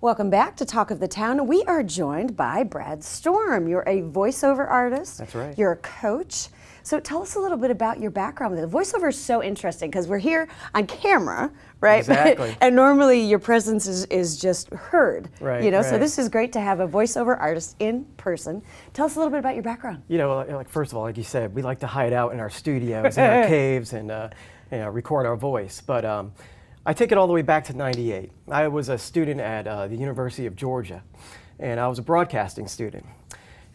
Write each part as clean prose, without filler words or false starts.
Welcome back to Talk of the Town. We are joined by Brad Storm. You're a voiceover artist. That's right. You're a coach. So tell us a little bit about your background. The voiceover is so interesting because we're here on camera, right? Exactly. And normally your presence is just heard. Right. You know, right. so this is great to have a voiceover artist in person. Tell us a little bit about your background. You know, like first of all, like you said, we like to hide out in our studios, in our caves, and record our voice. But I take it all the way back to '98. I was a student at the University of Georgia, and I was a broadcasting student.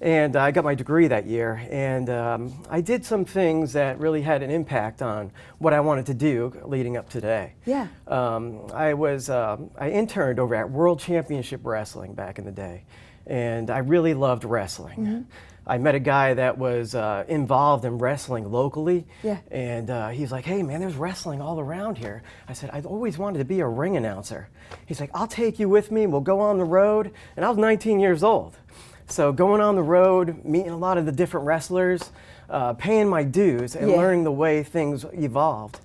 And I got my degree that year, and I did some things that really had an impact on what I wanted to do leading up to today. Yeah. I interned over at World Championship Wrestling back in the day, and I really loved wrestling. Mm-hmm. I met a guy that was involved in wrestling locally, Yeah. and he's like, "Hey man, there's wrestling all around here." I said, "I've always wanted to be a ring announcer." He's like, "I'll take you with me, we'll go on the road," and I was 19 years old. So going on the road, meeting a lot of the different wrestlers, paying my dues and learning the way things evolved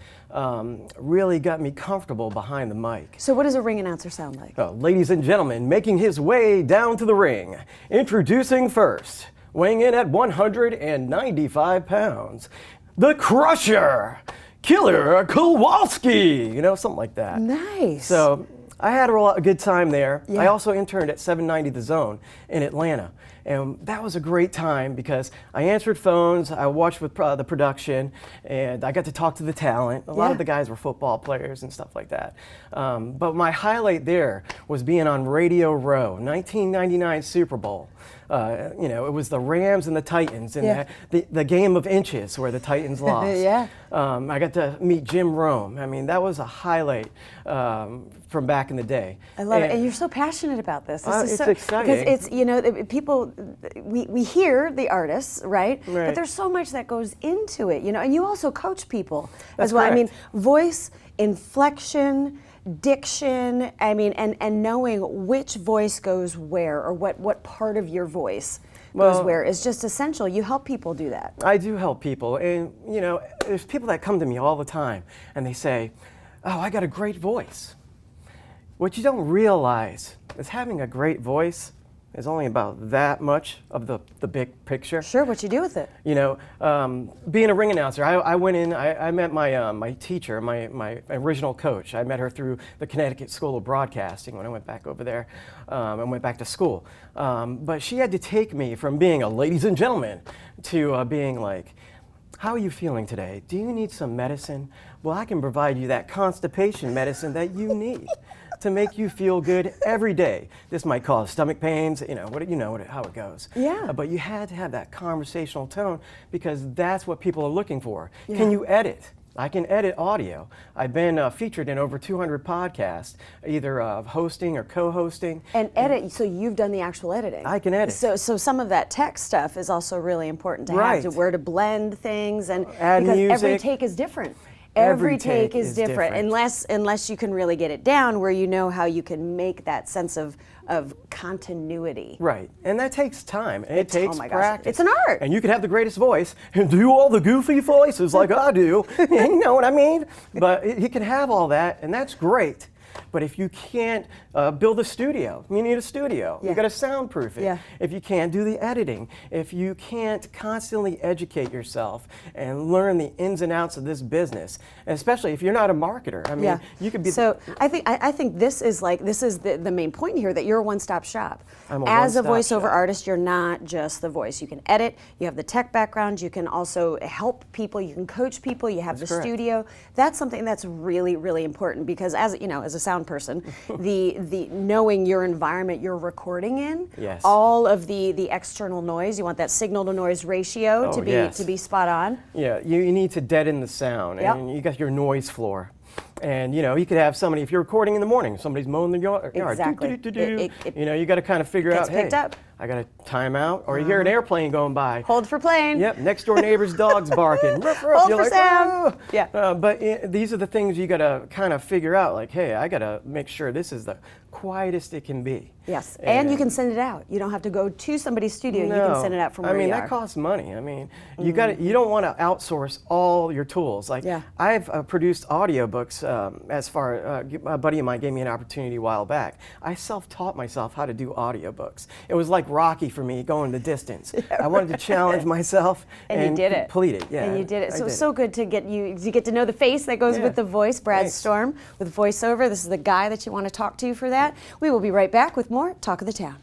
really got me comfortable behind the mic. So what does a ring announcer sound like? Ladies and gentlemen, making his way down to the ring, introducing first, weighing in at 195 pounds, the Crusher, Killer Kowalski, you know, something like that. Nice. So I had a good time there. Yeah. I also interned at 790 The Zone in Atlanta. And that was a great time because I answered phones, I watched with the production, and I got to talk to the talent. A lot of the guys were football players and stuff like that. But my highlight there was being on Radio Row, 1999 Super Bowl. You know, it was the Rams and the Titans in the game of inches where the Titans lost. Yeah. I got to meet Jim Rome. I mean, that was a highlight from back in the day. I love it, and you're so passionate about this. This is it's so exciting. because it's, you know, people, we hear the artists, right? But there's so much that goes into it, you know. And you also coach people as well. Correct. I mean, voice, inflection, diction. I mean, and knowing which voice goes where, or what part of your voice goes where is just essential. You help people do that. I do help people, and you know, there's people that come to me all the time, and they say, "Oh, I got a great voice." What you don't realize is having a great voice is only about that much of the big picture. Sure, what you do with it. You know, being a ring announcer, I went in, I met my teacher, my original coach. I met her through the Connecticut School of Broadcasting when I went back over there and went back to school. But she had to take me from being a ladies and gentlemen to being like, "How are you feeling today? Do you need some medicine? Well, I can provide you that constipation medicine that you need to make you feel good every day. This might cause stomach pains, you know, how it goes." Yeah. But you had to have that conversational tone because that's what people are looking for. Yeah. Can you edit? I can edit audio. I've been featured in over 200 podcasts, either hosting or co-hosting. And edit, so you've done the actual editing. I can edit. So some of that tech stuff is also really important to have, to where to blend things, and add because music. every take is different. Every take take is is different, different. unless you can really get it down where you know how you can make that sense of continuity. Right, and that takes time, and it takes oh my gosh, practice. it's an art. And you can have the greatest voice and do all the goofy voices like I do, you know what I mean? But you can have all that, and that's great. But if you can't build a studio, you need a studio. Yeah. You got to soundproof it. Yeah. If you can't do the editing, if you can't constantly educate yourself and learn the ins and outs of this business, and especially if you're not a marketer. I mean, you could be. So I think this is the main point here, that you're a one-stop shop. I'm a As a one-stop voiceover shop. artist, you're not just the voice. You can edit. You have the tech background. You can also help people. You can coach people. You have That's the correct. studio. That's something that's really, really important because, as you know, as a sound person, the knowing your environment you're recording in, Yes. all of the external noise, you want that signal to noise ratio to be spot on. Yeah, you need to deaden the sound, and you got your noise floor. And you know, you could have somebody, if you're recording in the morning, somebody's mowing the yard. Exactly. You know, you got to kind of figure out, picked hey, up. I got a timeout, or you hear an airplane going by. Hold for plane. Yep, next door neighbor's dog's barking. Ruff, ruff. Hold You're for like, sound. "Whoa." Yeah. But these are the things you got to kind of figure out. Like, hey, I got to make sure this is the quietest it can be. Yes, and you can send it out. You don't have to go to somebody's studio. You can send it out from where you are. that costs money. I mean, you don't want to outsource all your tools. Like I've produced audiobooks. As far a buddy of mine gave me an opportunity a while back. I self-taught myself how to do audiobooks. It was like Rocky for me, going the distance. I wanted to challenge myself and you did it. complete it. Yeah, and you did it. So it's so good to get you get to know the face that goes with the voice. Brad Storm with voiceover. This is the guy that you want to talk to for that. We will be right back with more Talk of the Town.